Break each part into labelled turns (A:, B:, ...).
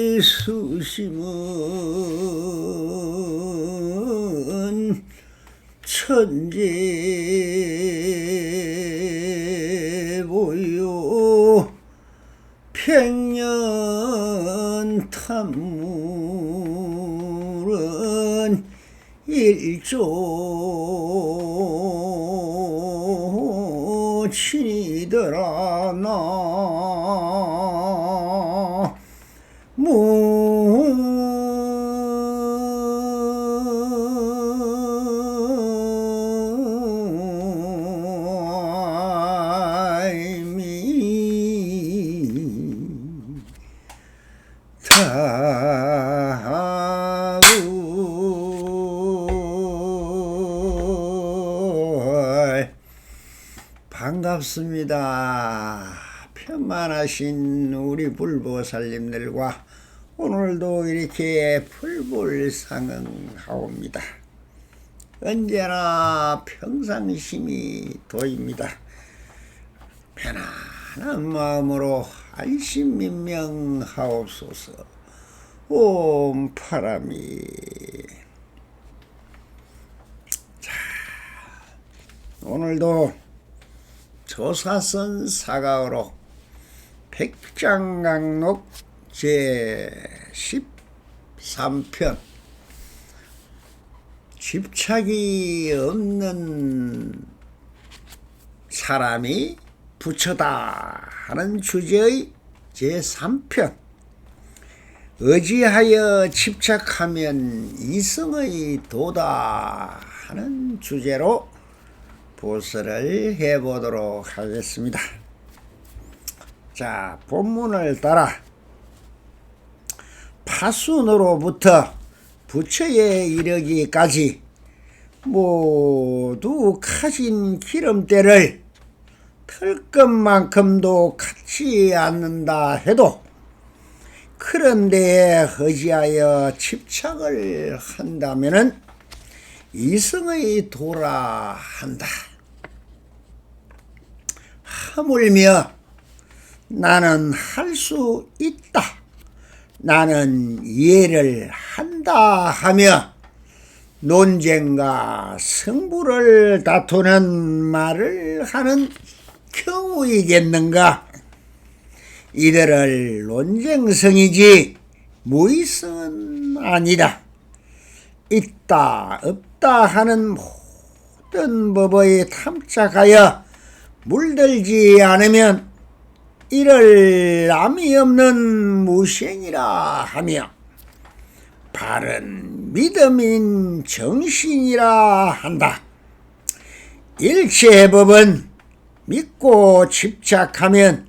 A: 일수심은 천재보요 백년탐물은 일조친이더라 반갑습니다. 편만하신 우리 불보살님들과 오늘도 이렇게 불불상응하옵니다. 언제나 평상심이 도입니다. 편안한 마음으로 안심민명하옵소서. 옴 파라미. 자, 오늘도 조사선 사가어로 백장강록 제13편 집착이 없는 사람이 부처다 하는 주제의 제3편 의지하여 집착하면 이성의 도다 하는 주제로 보설을 해보도록 하겠습니다. 자, 본문을 따라 파순으로부터 부처에 이르기까지 모두 가진 기름때를 털 것만큼도 갖지 않는다 해도 그런 데에 의지하여 집착을 한다면은 이성의 도라 한다. 하물며 나는 할 수 있다, 나는 이해를 한다 하며 논쟁과 승부를 다투는 말을 하는 경우이겠는가? 이들을 논쟁성이지 무의성은 아니다. 있다 없다 하는 모든 법에 탐착하여 물들지 않으면 이를 남이 없는 무생이라 하며 바른 믿음인 정신이라 한다. 일체의 법은 믿고 집착하면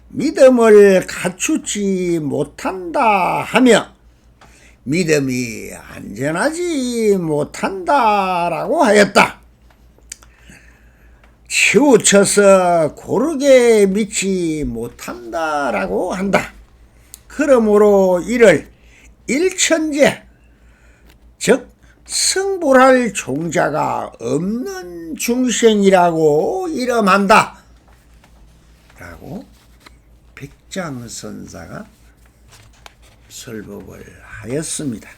A: 믿음을 갖추지 못한다 하며 믿음이 안전하지 못한다라고 하였다. 치우쳐서 고르게 믿지 못한다라고 한다. 그러므로 이를 일천재, 즉 승불할 종자가 없는 중생이라고 이름한다 라고 백장선사가 설법을 하였습니다.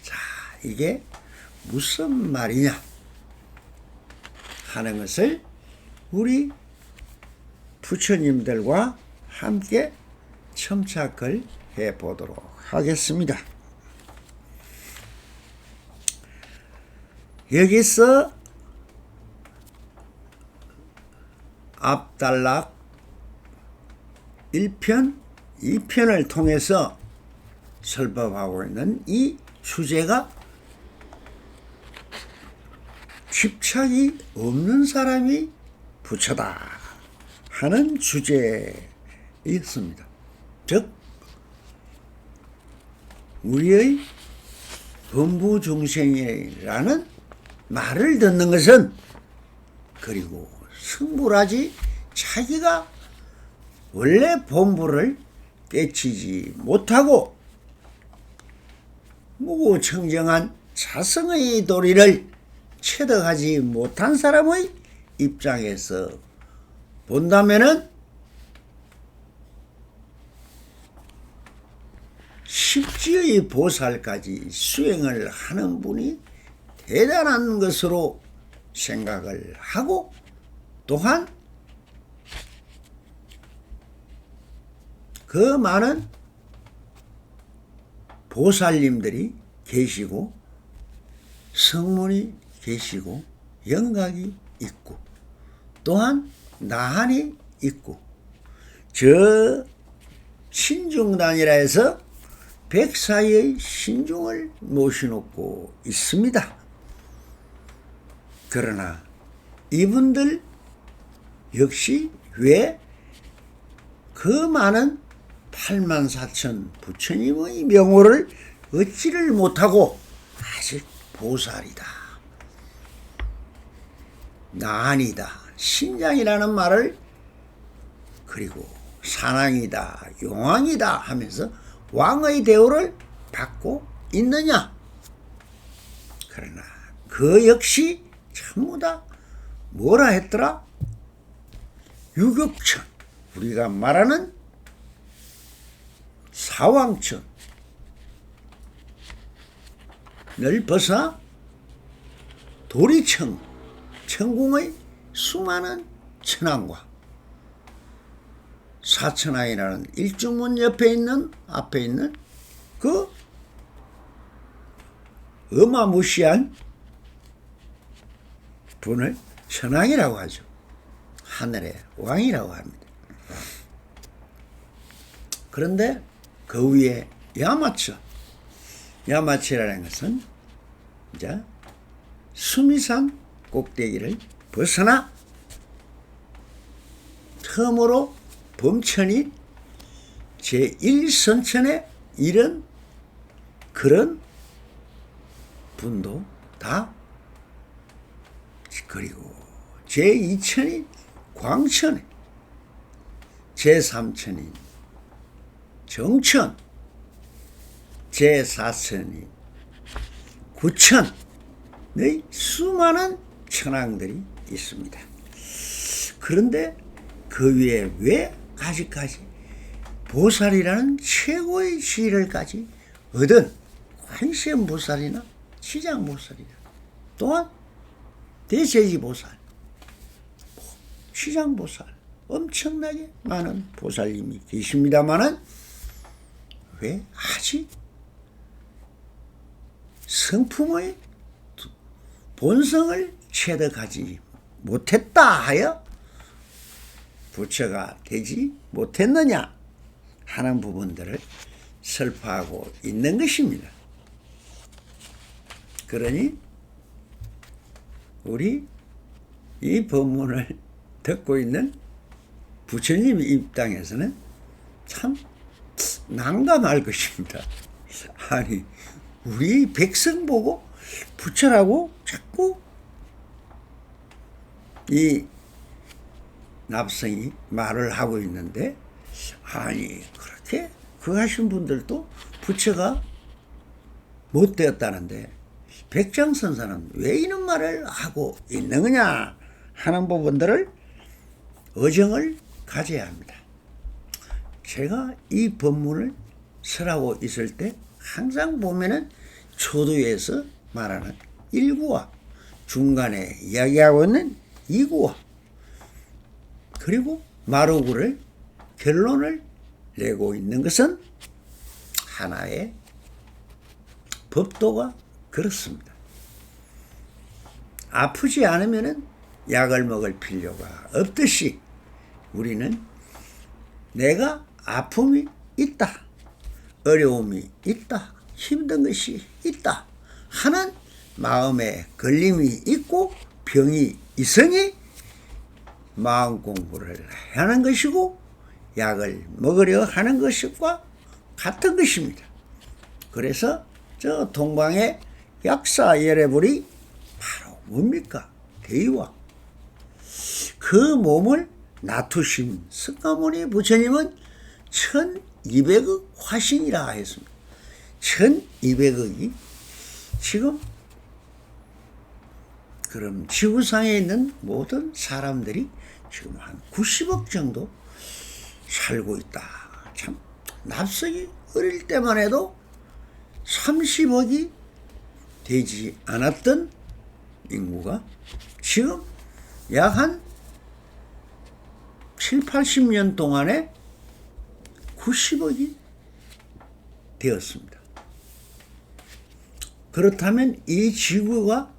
A: 자, 이게 무슨 말이냐 하는 것을 우리 부처님들과 함께 첨삭을 해보도록 하겠습니다. 여기서 앞단락 1편, 2편을 통해서 설법하고 있는 이 주제가 집착이 없는 사람이 부처다 하는 주제였습니다. 즉 우리의 범부중생이라는 말을 듣는 것은 그리고 승불하지 자기가 원래 본부를 깨치지 못하고 무구청정한 자성의 도리를 체득하지 못한 사람의 입장에서 본다면은 십지의 보살까지 수행을 하는 분이 대단한 것으로 생각을 하고, 또한 그 많은 보살님들이 계시고 성문이 계시고 영각이 있고 또한 나한이 있고, 저 신중단이라 해서 백사의 신중을 모셔놓고 있습니다. 그러나 이분들 역시 왜 그 많은 84,000 부처님의 명호를 얻지를 못하고 아직 보살이다, 나한이다, 신장이라는 말을, 그리고 산왕이다, 용왕이다 하면서 왕의 대우를 받고 있느냐? 그러나 그 역시 전부 다 뭐라 했더라? 유격천, 우리가 말하는 사왕천을 벗어 도리청, 천궁의 수많은 천왕과 사천왕이라는 일중문 옆에 있는, 앞에 있는 그 어마무시한 분을 천왕이라고 하죠. 하늘의 왕이라고 합니다. 그런데 그 위에 야마치라는 것은 이제 수미산 꼭대기를 벗어나 처음으로 범천이 제1선천에 이른 그런 분도 다, 그리고 제2천인 광천에, 제3천인 정천, 제4천인 구천의 수많은 천왕들이 있습니다. 그런데 그 위에 왜 아직까지 보살이라는 최고의 지위를까지 얻은 관세음보살이나 시장보살이나 또한 대세지보살, 시장보살, 엄청나게 많은 보살님이 계십니다마는 왜 아직 성품의 본성을 체득하지 못했다 하여 부처가 되지 못했느냐 하는 부분들을 설파하고 있는 것입니다. 그러니 우리 이 법문을 듣고 있는 부처님 입장에서는 참 난감할 것입니다. 아니, 우리 백성 보고 부처라고 자꾸 이 납성이 말을 하고 있는데, 아니 그렇게 그 하신 분들도 부처가 못 되었다는데 백장선사는 왜 이런 말을 하고 있는 거냐 하는 부분들을 어정을 가져야 합니다. 제가 이 법문을 설하고 있을 때 항상 보면은 초두에서 말하는 1구와 중간에 이야기하고 있는 2구와 그리고 마루구를 결론을 내고 있는 것은 하나의 법도가 그렇습니다. 아프지 않으면은 약을 먹을 필요가 없듯이 우리는 내가 아픔이 있다, 어려움이 있다, 힘든 것이 있다 하는 마음에 걸림이 있고 병이 있으니 마음 공부를 하는 것이고 약을 먹으려 하는 것과 같은 것입니다. 그래서 저 동방의 약사 여러분이 바로 뭡니까? 대의와 그 몸을 놔두신 석가모니 부처님은 1200억 화신이라 했습니다. 1200억이 지금 그럼 지구상에 있는 모든 사람들이 지금 한 90억 정도 살고 있다. 참 납석이 어릴 때만 해도 30억이 되지 않았던 인구가 지금 약 한 7, 80년 동안에 90억이 되었습니다. 그렇다면 이 지구가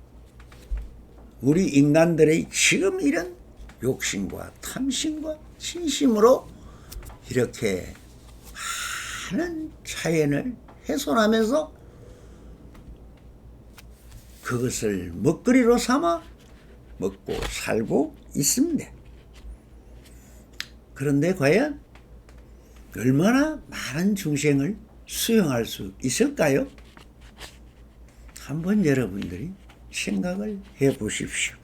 A: 우리 인간들의 지금 이런 욕심과 탐심과 진심으로 이렇게 많은 자연을 훼손하면서 그것을 먹거리로 삼아 먹고 살고 있습니다. 그런데 과연 얼마나 많은 중생을 수용할 수 있을까요? 한번 여러분들이 생각을 해 보십시오.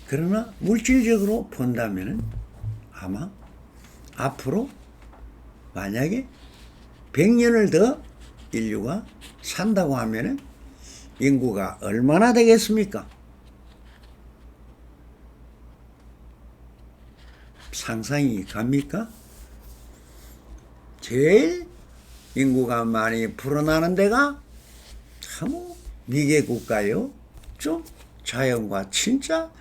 A: 그러나 물질적으로 본다면 아마 앞으로 만약에 100년을 더 인류가 산다고 하면 인구가 얼마나 되겠습니까? 상상이 갑니까? 제일 인구가 많이 불어나는 데가 참 미개 국가요. 좀 자연과 진짜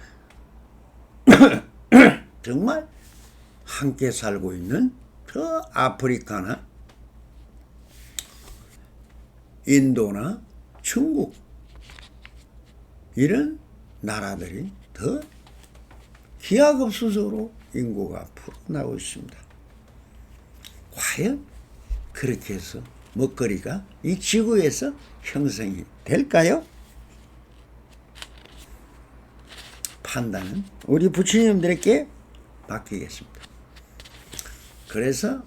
A: 정말 함께 살고 있는 저 아프리카나 인도나 중국 이런 나라들이 더 기하급수적으로 인구가 불어나고 있습니다. 과연 그렇게 해서 먹거리가 이 지구에서 형성이 될까요? 판단은 우리 부처님들에게 맡기겠습니다. 그래서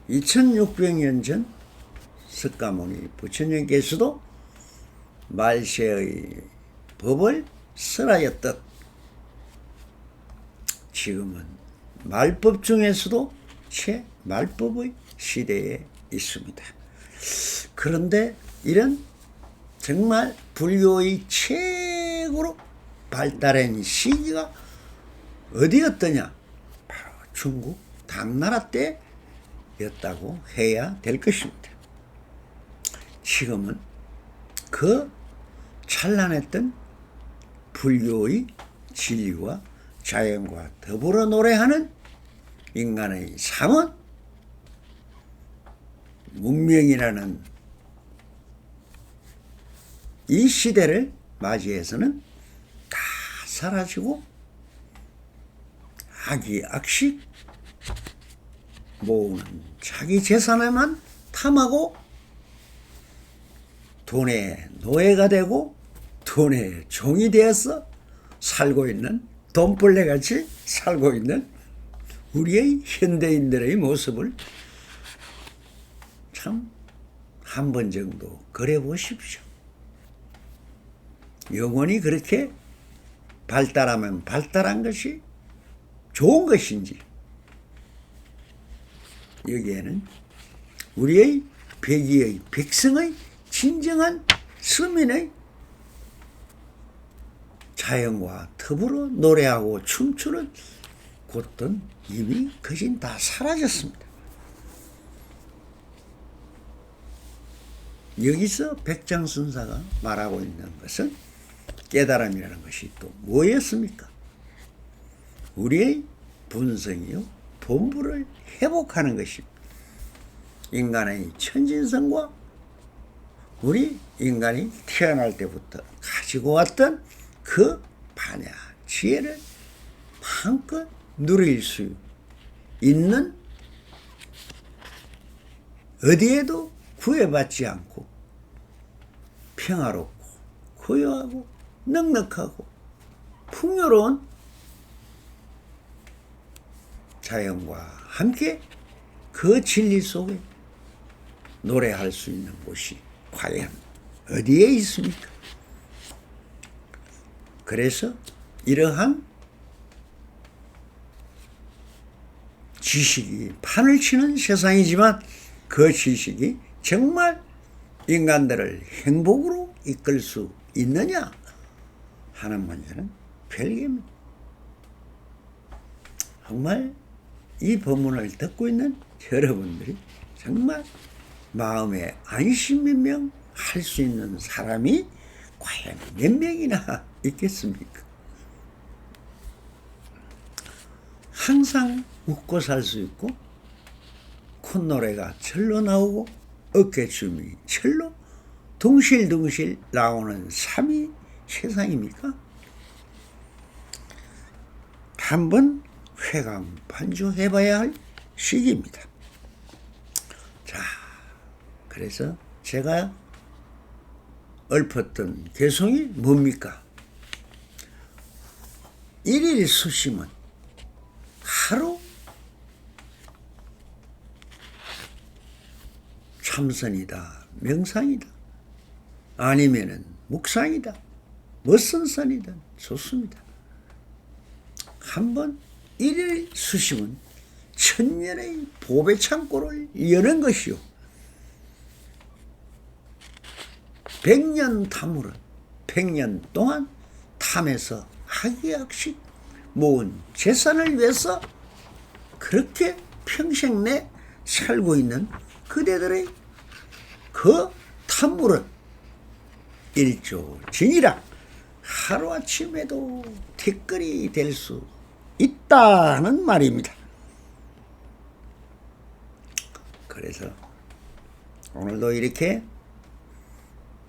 A: 2600년 전 석가모니 부처님께서도 말세의 법을 설하였듯 지금은 말법 중에서도 최말법의 시대에 있습니다. 그런데 이런 정말 불교의 최고로 발달한 시기가 어디였더냐? 바로 중국 당나라 때였다고 해야 될 것입니다. 지금은 그 찬란했던 불교의 진리와 자연과 더불어 노래하는 인간의 삶은 문명이라는 이 시대를 맞이해서는 다 사라지고 악이 악식 모으는 자기 재산에만 탐하고 돈의 노예가 되고 돈의 종이 되어서 살고 있는 돈벌레같이 살고 있는 우리의 현대인들의 모습을 참 한 번 정도 그려 보십시오. 영혼이 그렇게 발달하면 발달한 것이 좋은 것인지 여기에는 우리의 백의의 백성의 진정한 서민의 자연과 더불어 노래하고 춤추는 곳은 이미 거진 다 사라졌습니다. 여기서 백장순사가 말하고 있는 것은 깨달음이라는 것이 또 뭐였습니까? 우리의 본성이요 본부를 회복하는 것입니다. 인간의 천진성과 우리 인간이 태어날 때부터 가지고 왔던 그 반야 지혜를 마음껏 누릴 수 있는 어디에도 구애받지 않고 평화롭고 고요하고 넉넉하고 풍요로운 자연과 함께 그 진리 속에 노래할 수 있는 곳이 과연 어디에 있습니까? 그래서 이러한 지식이 판을 치는 세상이지만 그 지식이 정말 인간들을 행복으로 이끌 수 있느냐 하는 문제는 별개입니다. 정말 이 법문을 듣고 있는 여러분들이 정말 마음에 안심면명 할 수 있는 사람이 과연 몇 명이나 있겠습니까? 항상 웃고 살 수 있고 콧노래가 절로 나오고 어깨춤이 절로 둥실둥실 나오는 삶이 세상입니까? 한번 회광반주해봐야 할 시기입니다. 자, 그래서 제가 읊었던 개성이 뭡니까? 일일 수심은 하루 참선이다, 명상이다, 아니면은 묵상이다, 멋선선이다, 좋습니다. 한번 일일 수심은 천년의 보배 창고를 여는 것이요, 100년 탐으로 100년 동안 탐에서 하기약식 모은 재산을 위해서 그렇게 평생 내 살고 있는 그대들의 그 탐물은 일조증이라 하루아침에도 티끌이 될 수 있다는 말입니다. 그래서 오늘도 이렇게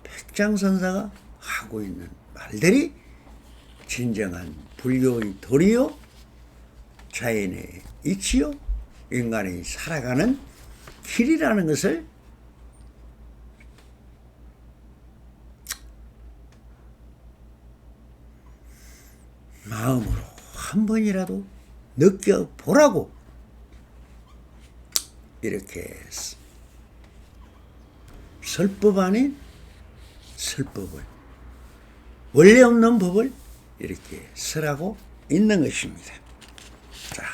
A: 백장선사가 하고 있는 말들이 진정한 불교의 도리요, 자연의 이치요, 인간이 살아가는 길이라는 것을 마음으로 한 번이라도 느껴보라고 이렇게 설법 아닌 설법을, 원래 없는 법을 이렇게 쓰라고 있는 것입니다. 자,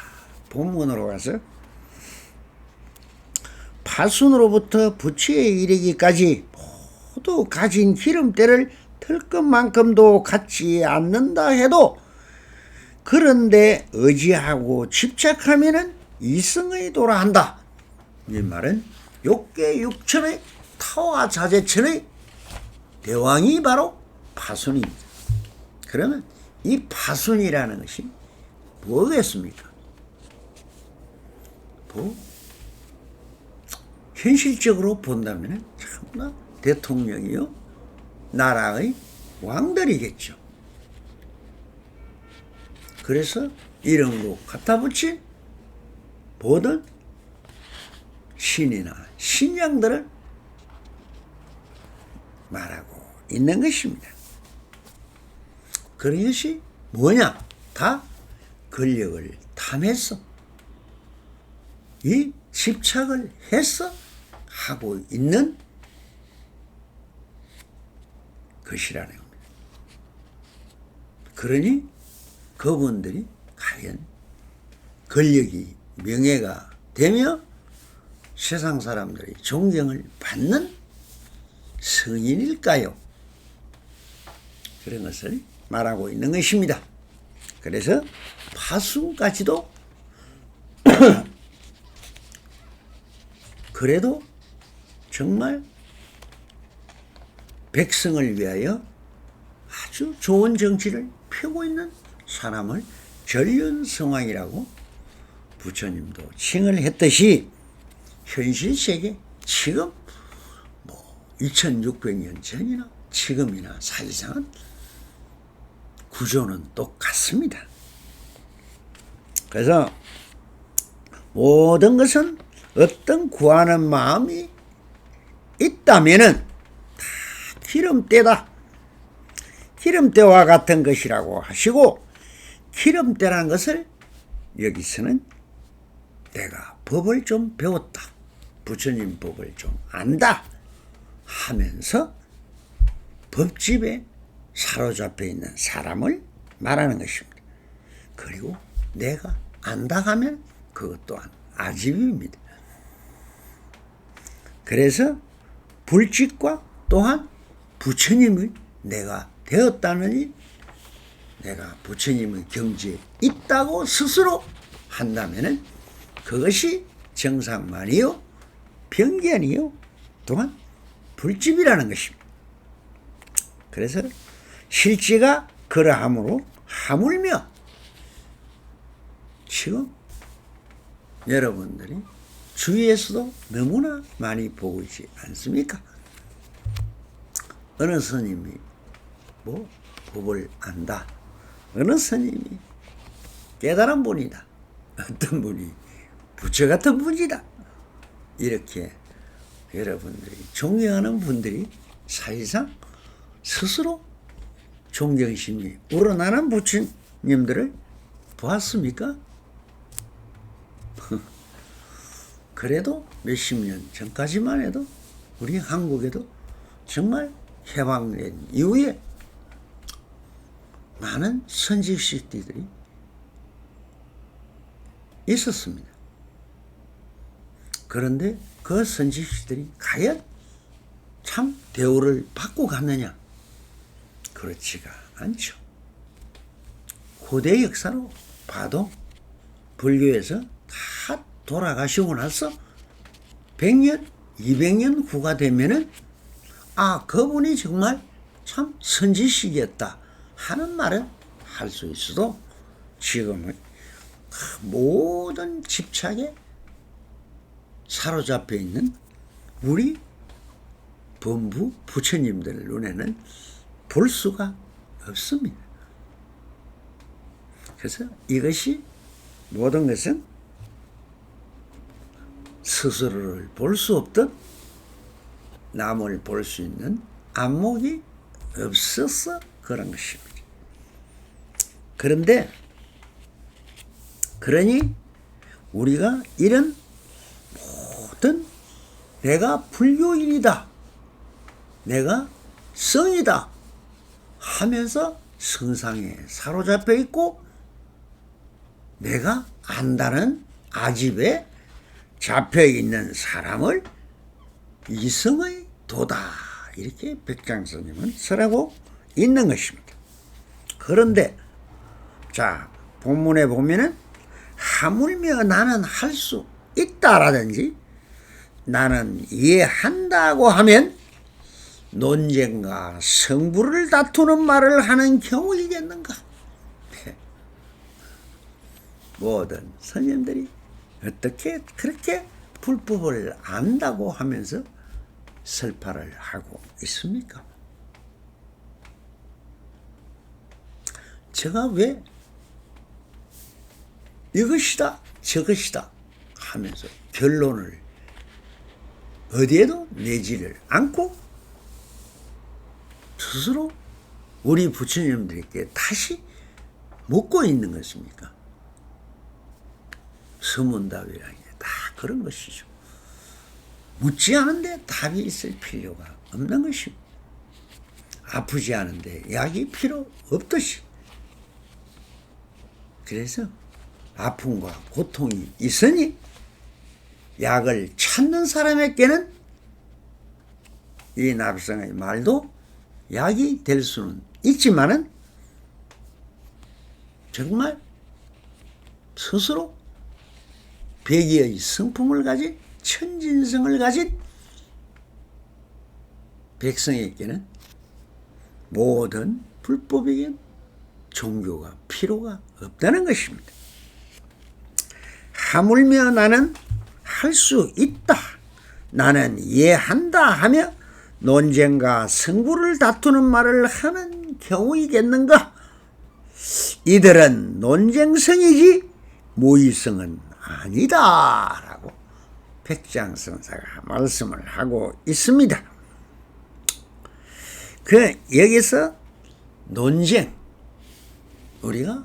A: 본문으로 가서 파순으로부터 부처에 이르기까지 모두 가진 기름때를 털 것만큼도 갖지 않는다 해도 그런데 의지하고 집착하면은 이승의 도라한다. 이 말은 욕계 육천의 타와 자재천의 대왕이 바로 파순입니다. 그러면 이 파순이라는 것이 뭐겠습니까? 현실적으로 본다면 참나 대통령이요, 나라의 왕들이겠죠. 그래서 이름으로 갖다 붙인 모든 신이나 신양들을 말하고 있는 것입니다. 그런 것이 뭐냐? 다 권력을 탐해서 이 집착을 해서 하고 있는 것이라는 겁니다. 그러니 그분들이 과연 권력이 명예가 되며 세상 사람들이 존경을 받는 성인일까요? 그런 것을 말하고 있는 것입니다. 그래서 파순까지도 그래도 정말 백성을 위하여 아주 좋은 정치를 펴고 있는 사람을 전륜성왕이라고 부처님도 칭을 했듯이 현실 세계 지금 2600년 전이나 지금이나 사실상은 구조는 똑같습니다. 그래서 모든 것은 어떤 구하는 마음이 있다면은 다 기름때다, 기름때와 같은 것이라고 하시고, 기름때라는 것을 여기서는 내가 법을 좀 배웠다, 부처님 법을 좀 안다 하면서 법집에 사로잡혀 있는 사람을 말하는 것입니다. 그리고 내가 안다 하면 그것 또한 아집입니다. 그래서 불직과 또한 부처님의 내가 되었다느니 내가 부처님의 경지에 있다고 스스로 한다면은 그것이 정상만이요 병견이요 또한 불집이라는 것입니다. 그래서 실제가 그러하므로 하물며 지금 여러분들이 주위에서도 너무나 많이 보고 있지 않습니까? 어느 스님이 뭐 법을 안다. 어느 스님이 깨달은 분이다. 어떤 분이 부처 같은 분이다. 이렇게 여러분들이 존경하는 분들이 사실상 스스로 존경심이 우러나는 부처님들을 보았습니까? 그래도 몇십 년 전까지만 해도 우리 한국에도 정말 해방된 이후에 많은 선지식들이 있었습니다. 그런데 그 선지식들이 과연 참 대우를 받고 갔느냐? 그렇지가 않죠. 고대 역사로 봐도 불교에서 다 돌아가시고 나서 100년, 200년 후가 되면은 아, 그분이 정말 참 선지식이었다 하는 말은 할 수 있어도 지금은 모든 집착에 사로잡혀 있는 우리 범부 부처님들 눈에는 볼 수가 없습니다. 그래서 이것이 모든 것은 스스로를 볼 수 없듯 남을 볼 수 있는 안목이 없어서 그런 것입니다. 그러니 우리가 이런 모든 내가 불교인이다, 내가 성이다 하면서 성상에 사로잡혀 있고 내가 안다는 아집에 잡혀 있는 사람을 이성의 도다 이렇게 백장스님은 설하고 있는 것입니다. 그런데 자 본문에 보면은 하물며 나는 할 수 있다라든지 나는 이해한다고 하면 논쟁과 성불을 다투는 말을 하는 경우이겠는가? 모든 스님들이 어떻게 그렇게 불법을 안다고 하면서 설파를 하고 있습니까? 제가 왜 이것이다 저것이다 하면서 결론을 어디에도 내지를 않고 스스로 우리 부처님들에게 다시 묻고 있는 것입니까? 서문답이라는 게 다 그런 것이죠. 묻지 않은데 답이 있을 필요가 없는 것입니다. 아프지 않은데 약이 필요 없듯이. 그래서 아픔과 고통이 있으니 약을 찾는 사람에게는 이 나비성의 말도 약이 될 수는 있지만은 정말 스스로 백의의 성품을 가진 천진성을 가진 백성에게는 모든 불법에겐 종교가 필요가 없다는 것입니다. 하물며 나는 할 수 있다, 나는 이해한다 하며 논쟁과 승부를 다투는 말을 하는 경우이겠는가? 이들은 논쟁성이지 모의성은 아니다 라고 백장성사가 말씀을 하고 있습니다. 여기서 논쟁 우리가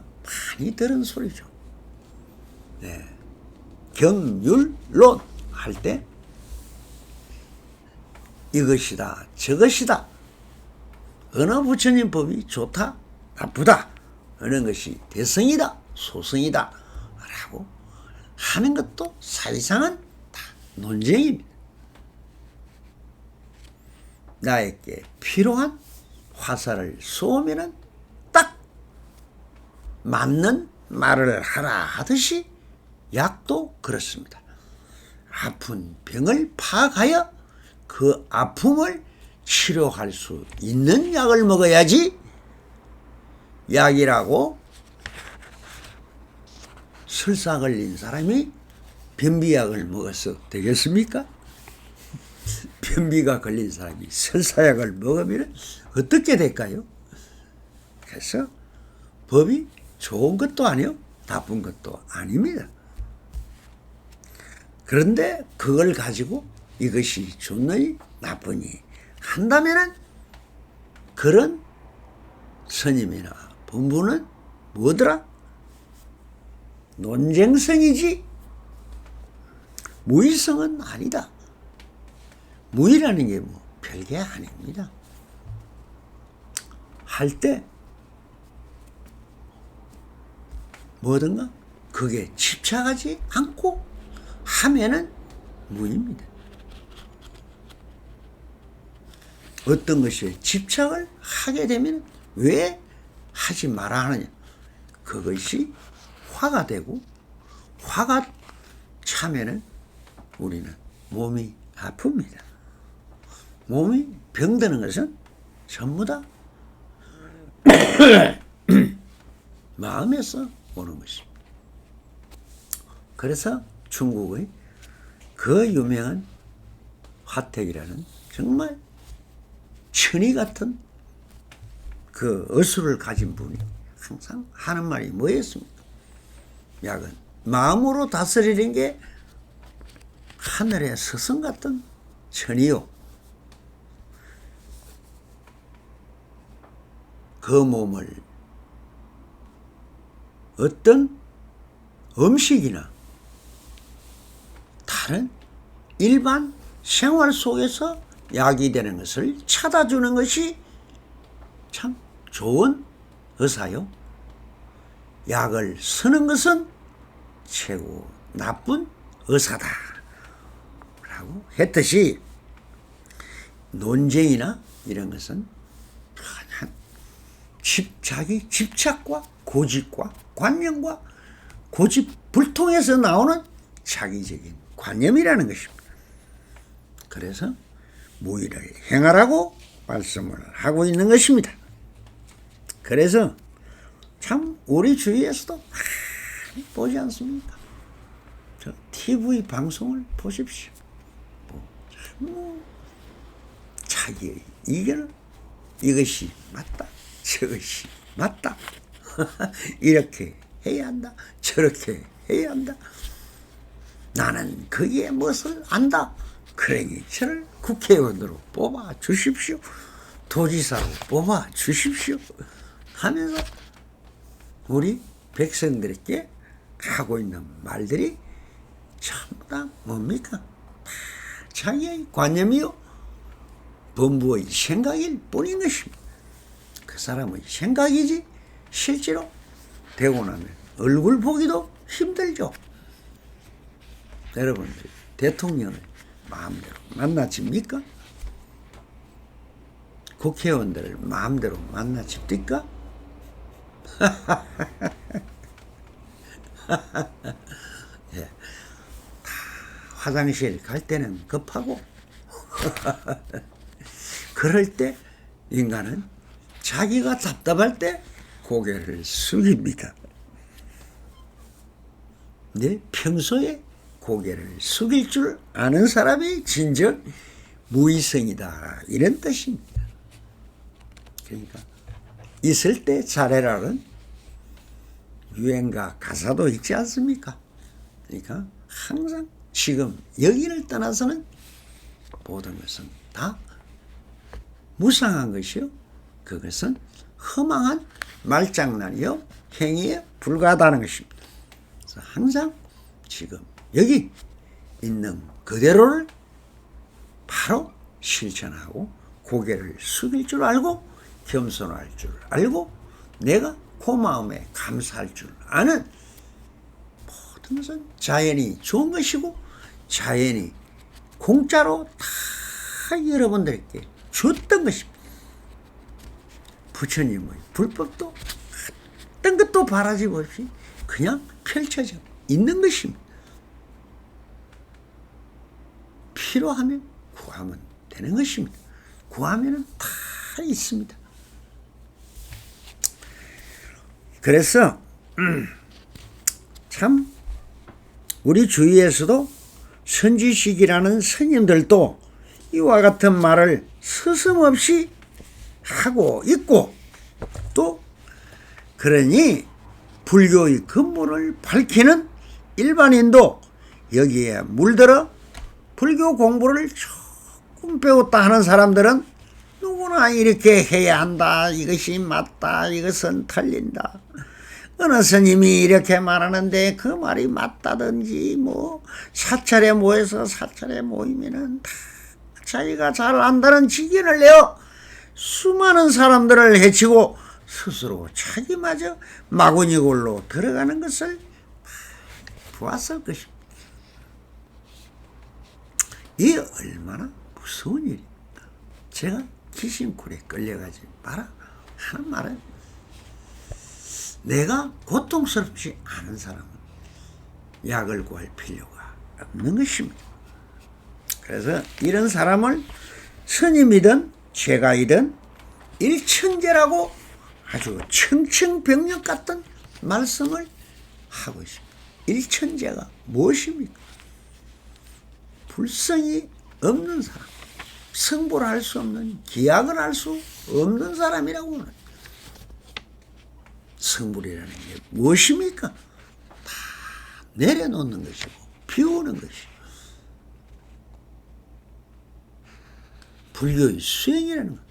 A: 많이 들은 소리죠. 네. 경율론 할 때 이것이다 저것이다 어느 부처님 법이 좋다 나쁘다 어느 것이 대성이다 소성이다 라고 하는 것도 사실상은 다 논쟁입니다. 나에게 필요한 화살을 쏘면은 딱 맞는 말을 하라 하듯이 약도 그렇습니다. 아픈 병을 파악하여 그 아픔을 치료할 수 있는 약을 먹어야지 약이라고 설사 걸린 사람이 변비약을 먹어서 되겠습니까? 변비가 걸린 사람이 설사약을 먹으면 어떻게 될까요? 그래서 법이 좋은 것도 아니요 나쁜 것도 아닙니다. 그런데 그걸 가지고 이것이 좋느니 나쁘니 한다면은 그런 스님이나 본부는 뭐더라? 논쟁성이지 무의성은 아니다. 무의라는 게 뭐 별게 아닙니다. 할 때 뭐든가 그게 집착하지 않고 하면은 무의입니다. 어떤 것이 집착을 하게 되면 왜 하지 말아 하느냐. 그것이 화가 되고 화가 차면은 우리는 몸이 아픕니다. 몸이 병드는 것은 전부 다 마음에서 오는 것입니다. 그래서 중국의 그 유명한 화택이라는 정말 천이 같은 그 어수를 가진 분이 항상 하는 말이 뭐였습니까? 약은 마음으로 다스리는 게 하늘의 스승 같은 천이요. 그 몸을 어떤 음식이나 다른 일반 생활 속에서 약이 되는 것을 찾아주는 것이 참 좋은 의사요. 약을 쓰는 것은 최고 나쁜 의사다 라고 했듯이 논쟁이나 이런 것은 그냥 자기 집착과 고집과 관념과 고집불통에서 나오는 자기적인 관념이라는 것입니다. 그래서 무의를 행하라고 말씀을 하고 있는 것입니다. 그래서 참 우리 주위에서도 많이 보지 않습니까? 저 TV 방송을 보십시오. 자기의 의견을 이것이 맞다, 저것이 맞다, 이렇게 해야 한다, 저렇게 해야 한다. 나는 거기에 무엇을 안다. 그러니 저를 국회의원으로 뽑아 주십시오. 도지사로 뽑아 주십시오. 하면서 우리 백성들에게 하고 있는 말들이 전부 다 뭡니까? 자기의 관념이요 본부의 생각일 뿐인 것입니다. 그 사람의 생각이지 실제로 되고 나면 얼굴 보기도 힘들죠. 여러분들 대통령을 마음대로 만나집니까? 국회의원들을 마음대로 만나집니까? 예. 화장실 갈 때는 급하고 그럴 때 인간은 자기가 답답할 때 고개를 숙입니다. 네, 평소에 고개를 숙일 줄 아는 사람이 진정 무의성이다 이런 뜻입니다. 그러니까 있을 때 잘해라는 유행가 가사도 있지 않습니까? 그러니까 항상 지금 여기를 떠나서는 모든 것은 다 무상한 것이요. 그것은 허망한 말장난이요. 행위에 불과하다는 것입니다. 그래서 항상 지금 여기 있는 그대로를 바로 실천하고 고개를 숙일 줄 알고 겸손할 줄 알고 내가 고마움에 감사할 줄 아는 모든 것은 자연이 좋은 것이고 자연이 공짜로 다 여러분들에게 줬던 것입니다. 부처님의 불법도 어떤 것도 바라지 없이 그냥 펼쳐져 있는 것입니다. 필요하면 구하면 되는 것입니다. 구하면 다 있습니다. 그래서 참 우리 주위에서도 선지식이라는 스님들도 이와 같은 말을 서슴없이 하고 있고, 또 그러니 불교의 근본을 밝히는 일반인도 여기에 물들어 불교 공부를 조금 배웠다 하는 사람들은 누구나 이렇게 해야 한다, 이것이 맞다, 이것은 틀린다, 어느 스님이 이렇게 말하는데 그 말이 맞다든지, 뭐 사찰에 모여서 사찰에 모이면은 다 자기가 잘 안다는 직견을 내어 수많은 사람들을 해치고 스스로 자기마저 마구니골로 들어가는 것을 보았을 것입니다. 이게 얼마나 무서운 일입니까? 제가 귀신굴에 끌려가지 마라 하는 말은, 내가 고통스럽지 않은 사람은 약을 구할 필요가 없는 것입니다. 그래서 이런 사람을 스님이든 제가이든 일천제라고 아주 청청병력 같은 말씀을 하고 있습니다. 일천제가 무엇입니까? 불성이 없는 사람, 성불을 할 수 없는, 기약을 할 수 없는 사람이라고 합니다. 성불이라는 게 무엇입니까? 다 내려놓는 것이고 비우는 것이고, 불교의 수행이라는 것,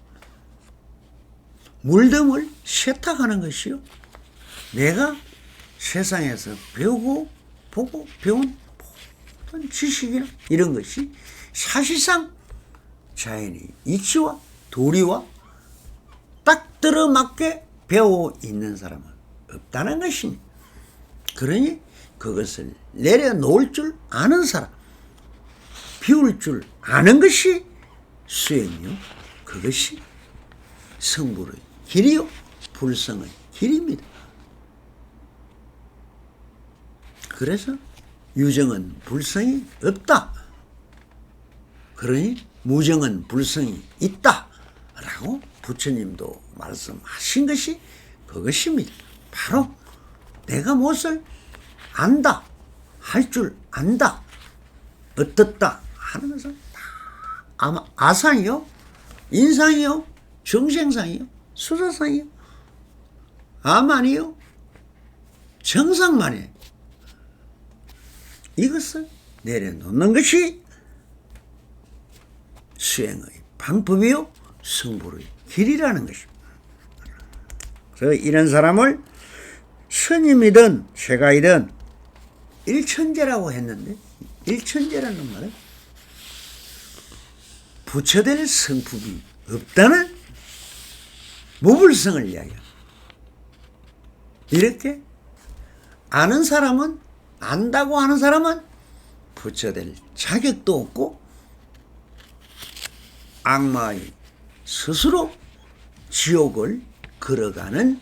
A: 물덤을 세탁하는 것이요, 내가 세상에서 배우고 보고 배운 모든 지식이나 이런 것이 사실상 자연의 이치와 도리와 딱 들어맞게 배우고 있는 사람은 없다는 것입니다. 그러니 그것을 내려놓을 줄 아는 사람, 비울 줄 아는 것이 수행이요, 그것이 성불의 길이요 불성의 길입니다. 그래서 유정은 불성이 없다, 그러니 무정은 불성이 있다 라고 부처님도 말씀하신 것이 그것입니다. 바로 내가 무엇을 안다, 할 줄 안다, 어떻다 하는 것은 다 아상이요, 인상이요, 정생상이요, 수사상이요, 아만이요, 정상만이에요. 이것을 내려놓는 것이 수행의 방법이요 성불의 길이라는 것입니다. 그래서 이런 사람을 스님이든 제가이든 일천제라고 했는데, 일천제라는 말은 부처될 성품이 없다는 무불성을 이야기합니다. 이렇게 아는 사람은, 안다고 하는 사람은 부처될 자격도 없고 악마의 스스로 지옥을 걸어가는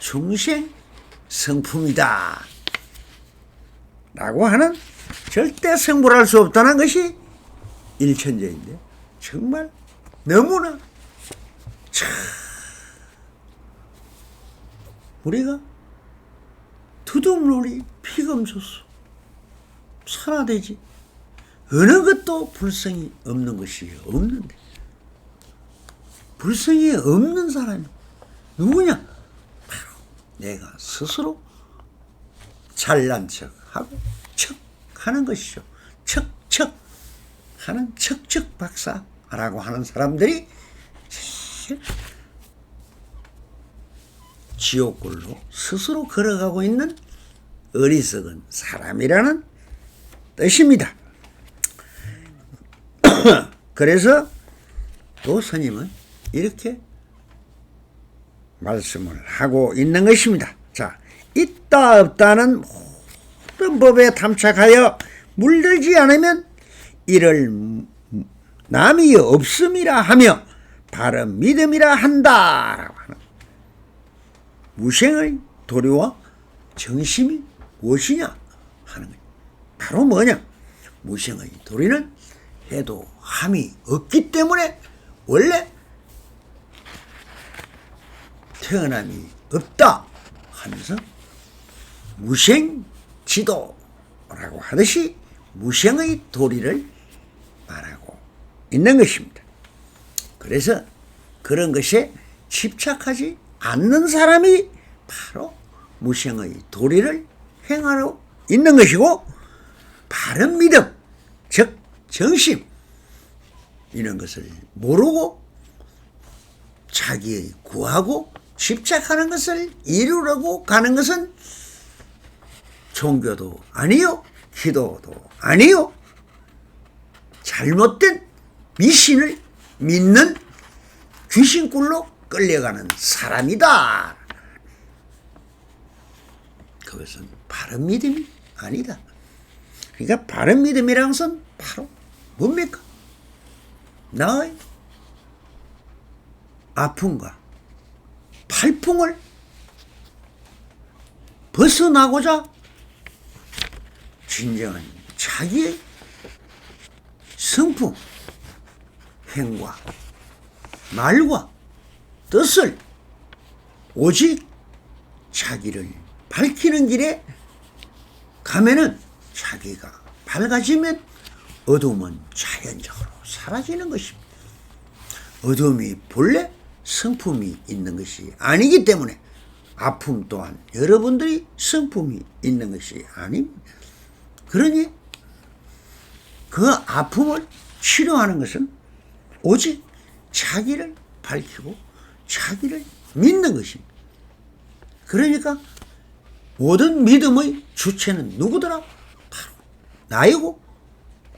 A: 중생 성품이다 라고 하는, 절대 성불할 수 없다는 것이 일천제인데, 정말 너무나 참 우리가 두둑놀이 피금소수 산화되지 어느 것도 불성이 없는 것이 없는데, 불성이 없는 사람이 누구냐? 바로 내가 스스로 잘난 척하고 척하는 것이죠. 척척 하는 척척 박사라고 하는 사람들이 사실 지옥굴로 스스로 걸어가고 있는 어리석은 사람이라는 뜻입니다. 그래서 또 스님은 이렇게 말씀을 하고 있는 것입니다. 자, 있다 없다는 모든 법에 탐착하여 물들지 않으면 이를 남이 없음이라 하며 바른 믿음이라 한다라고 하는 무생의 도리와 정심이 무엇이냐 하는 거예요. 바로 뭐냐? 무생의 도리는 해도 함이 없기 때문에 원래 태어남이 없다 하면서 무생지도라고 하듯이 무생의 도리를 말하고 있는 것입니다. 그래서 그런 것에 집착하지 않는 사람이 바로 무생의 도리를 행하러 있는 것이고, 바른 믿음, 즉 정심, 이런 것을 모르고 자기의 구하고 집착하는 것을 이루려고 가는 것은 종교도 아니요, 기도도 아니요, 잘못된 미신을 믿는 귀신굴로 끌려가는 사람이다. 그것은 바른 믿음이 아니다. 그러니까 바른 믿음이라는 것은 바로 뭡니까? 나의 아픔과 팔풍을 벗어나고자 진정한 자기의 성품, 행과 말과 뜻을 오직 자기를 밝히는 길에 가면은, 자기가 밝아지면 어둠은 자연적으로 사라지는 것입니다. 어둠이 본래 성품이 있는 것이 아니기 때문에 아픔 또한 여러분들이 성품이 있는 것이 아닙니다. 그러니 그 아픔을 치료하는 것은 오직 자기를 밝히고 자기를 믿는 것입니다. 그러니까 모든 믿음의 주체는 누구더라? 바로 나이고,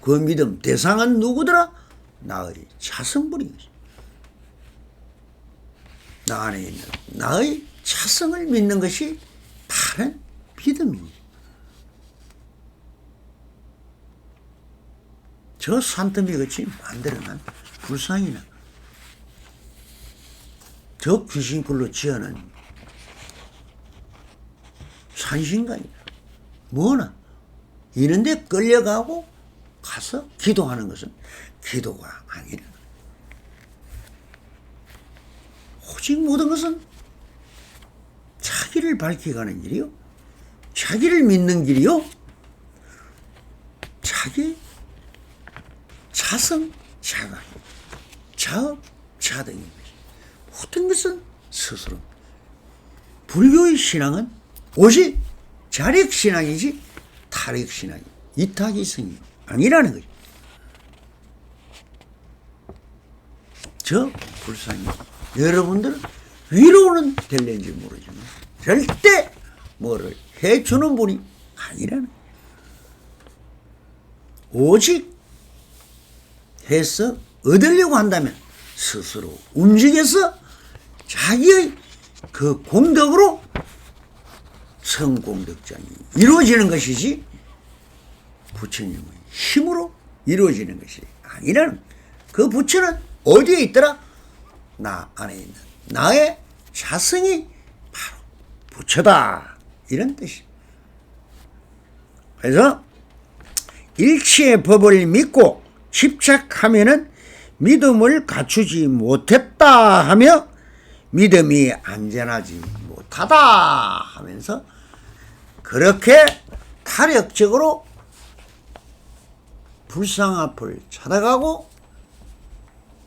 A: 그 믿음 대상은 누구더라? 나의 자성분인 것입니다. 나 안에 있는 나의 자성을 믿는 것이 바른 믿음입니다. 저 산더미같이 만들어난 불상이나 저 귀신굴로 지어낸 산신강이나 뭐나 이런데 끌려가고 가서 기도하는 것은 기도가 아니라, 오직 모든 것은 자기를 밝혀가는 길이요, 자기를 믿는 길이요, 자기 자성, 자각, 자업, 자등인 것이 모든 것은 스스로. 불교의 신앙은 오직 자력신앙이지 타력신앙이 이타기성이 아니라는 거죠. 저 불상이 여러분들은 위로는 될는지 모르지만 절대 뭐를 해주는 분이 아니라는 거예요. 오직 해서 얻으려고 한다면 스스로 움직여서 자기의 그 공덕으로 성공덕장이 이루어지는 것이지 부처님의 힘으로 이루어지는 것이 아니라는, 그 부처는 어디에 있더라? 나 안에 있는 나의 자성이 바로 부처다, 이런 뜻입니다. 그래서 일치의 법을 믿고 집착하면은 믿음을 갖추지 못했다 하며 믿음이 안전하지 못하다 하면서 그렇게 타력적으로 불상 앞을 찾아가고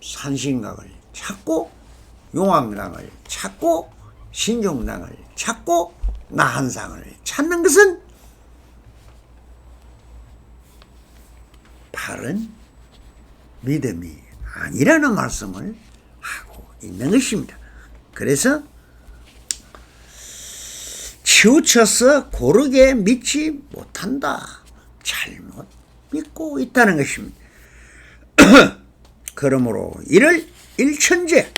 A: 산신각을 찾고 용왕당을 찾고 신종당을 찾고 나한상을 찾는 것은 바른 믿음이 아니라는 말씀을 하고 있는 것입니다. 그래서 치우쳐서 고르게 믿지 못한다, 잘못 믿고 있다는 것입니다. 그러므로 이를 일천재,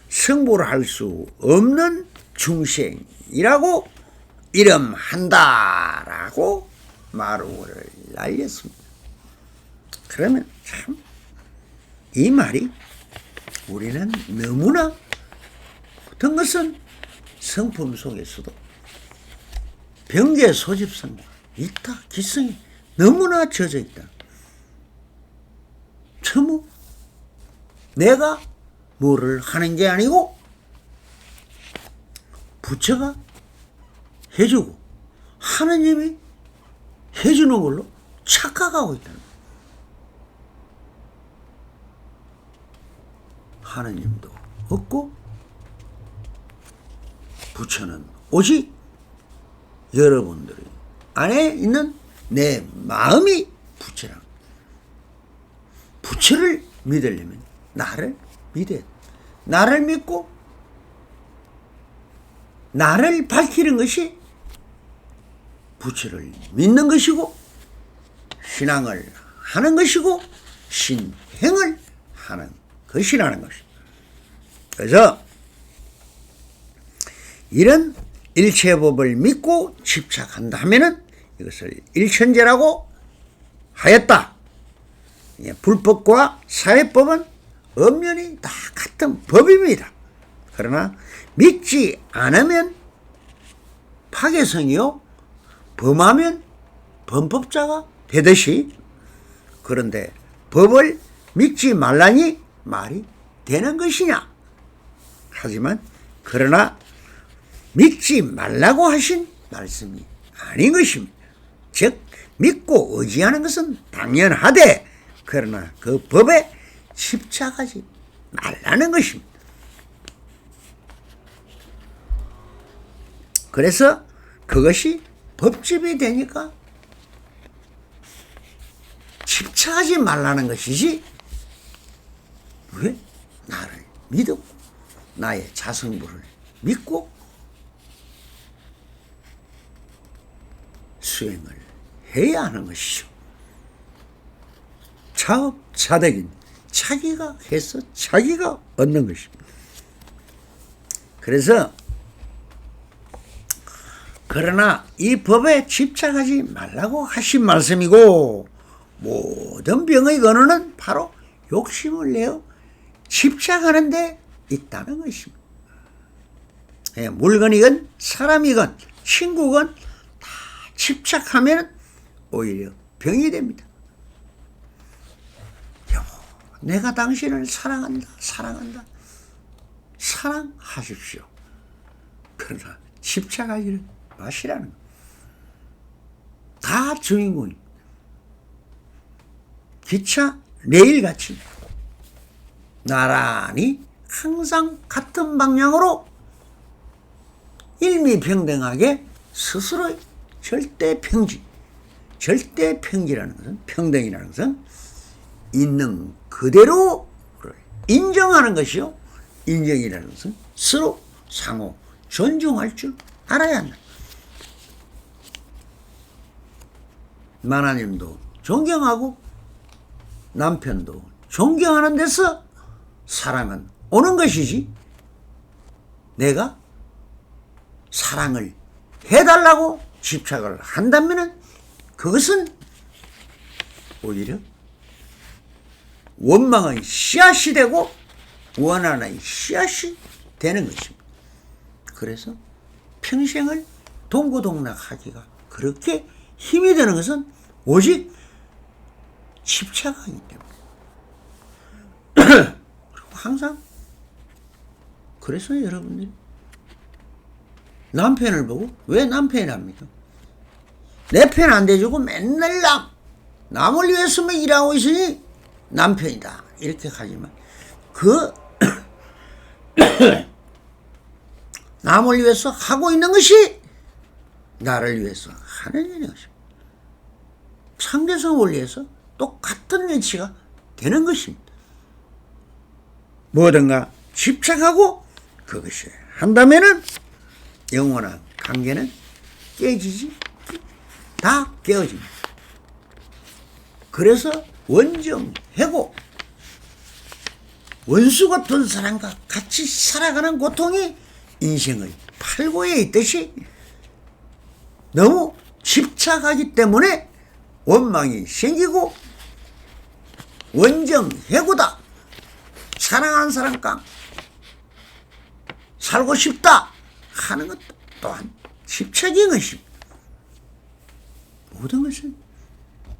A: 승부를 할 수 없는 중생이라고 이름한다라고 마루를 날렸습니다. 그러면 참 이 말이 우리는 너무나 어떤 것은 성품 속에서도 병계 소집성과 이타 기성이 너무나 젖어 있다. 처무 내가 뭐를 하는 게 아니고 부처가 해주고 하느님이 해주는 걸로 착각하고 있다는 거예요. 하느님도 없고 부처는 오직 여러분들이 안에 있는 내 마음이 부처라. 부처를 믿으려면 나를 믿어야 돼. 나를 믿고 나를 밝히는 것이 부처를 믿는 것이고 신앙을 하는 것이고 신행을 하는 것이라는 것입니다. 그래서 이런 일체법을 믿고 집착한다 하면은 이것을 일천재라고 하였다. 불법과 사회법은 엄연히 다 같은 법입니다. 그러나 믿지 않으면 파괴성이요 범하면 범법자가 되듯이, 그런데 법을 믿지 말라니 말이 되는 것이냐. 하지만 그러나 믿지 말라고 하신 말씀이 아닌 것입니다. 즉 믿고 의지하는 것은 당연하되 그러나 그 법에 집착하지 말라는 것입니다. 그래서 그것이 법집이 되니까 집착하지 말라는 것이지, 왜 나를 믿고 나의 자성불을 믿고 수행을 해야 하는 것이죠. 자업자득인 자기가 해서 자기가 얻는 것입니다. 그래서 그러나 이 법에 집착하지 말라고 하신 말씀이고, 모든 병의 근원은 바로 욕심을 내어 집착하는 데 있다는 것입니다. 물건이건 사람이건 친구건 다 집착하면 오히려 병이 됩니다. 여보, 내가 당신을 사랑한다. 사랑하십시오. 그러나 집착하지는 마시라는 거. 다 주인공입니다. 기차 레일같이 나란히 항상 같은 방향으로 일미평등하게 스스로의 절대평지라는 것은, 평등이라는 것은 있는 그대로를 인정하는 것이요, 인정이라는 것은 서로 상호 존중할 줄 알아야 한다. 마나님도 존경하고 남편도 존경하는 데서 사랑은 오는 것이지, 내가 사랑을 해달라고 집착을 한다면 그것은 오히려 원망의 씨앗이 되고 원한의 씨앗이 되는 것입니다. 그래서 평생을 동고동락하기가 그렇게 힘이 되는 것은 오직 집착하기 때문에. 그리고 항상 그래서 여러분들이 남편을 보고 왜 남편이랍니까? 내 편 안 대주고 맨날 남을 위해서만 일하고 있으니 남편이다 이렇게 하지만, 그 남을 위해서 하고 있는 것이 나를 위해서 하는 일인 것입니다. 상대성 원리에서 똑같은 위치가 되는 것입니다. 뭐든가 집착하고 그것이 한다면은 영원한 관계는 다 깨어집니다. 그래서 원정해고 원수 같은 사람과 같이 살아가는 고통이 인생의 팔고에 있듯이, 너무 집착하기 때문에 원망이 생기고 원정해고다 사랑하는 사람과 살고 싶다 하는 것도 또한 집착인 것입니다. 모든 것은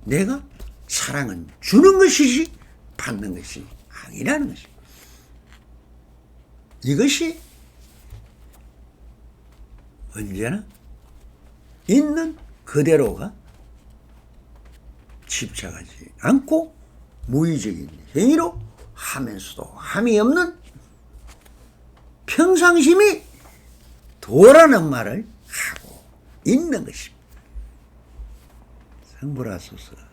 A: 내가 사랑은 주는 것이지 받는 것이 아니라는 것입니다. 이것이 언제나 있는 그대로가 집착하지 않고 무의적인 행위로 하면서도 함이 없는 평상심이 도라는 말을 하고 있는 것입니다. 성불하소서.